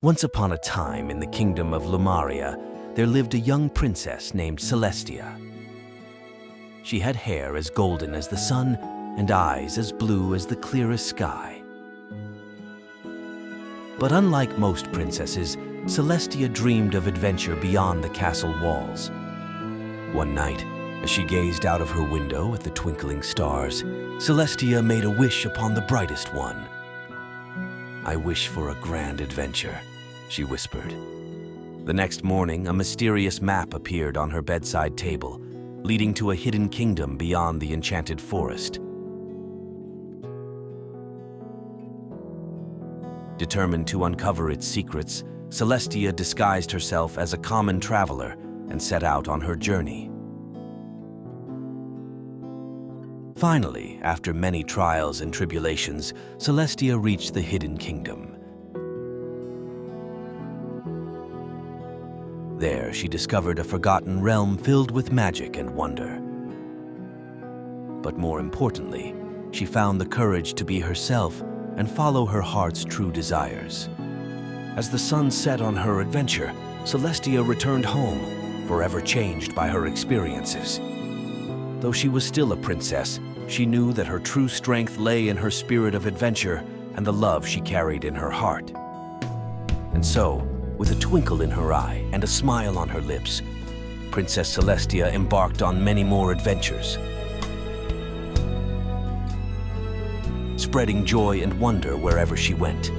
Once upon a time in the kingdom of Lumaria, there lived a young princess named Celestia. She had hair as golden as the sun and eyes as blue as the clearest sky. But unlike most princesses, Celestia dreamed of adventure beyond the castle walls. One night, as she gazed out of her window at the twinkling stars, Celestia made a wish upon the brightest one. "I wish for a grand adventure," she whispered. The next morning, a mysterious map appeared on her bedside table, leading to a hidden kingdom beyond the enchanted forest. Determined to uncover its secrets, Celestia disguised herself as a common traveler and set out on her journey. Finally, after many trials and tribulations, Celestia reached the hidden kingdom. There, she discovered a forgotten realm filled with magic and wonder. But more importantly, she found the courage to be herself and follow her heart's true desires. As the sun set on her adventure, Celestia returned home, forever changed by her experiences. Though she was still a princess, she knew that her true strength lay in her spirit of adventure and the love she carried in her heart. And so, with a twinkle in her eye and a smile on her lips, Princess Celestia embarked on many more adventures, spreading joy and wonder wherever she went.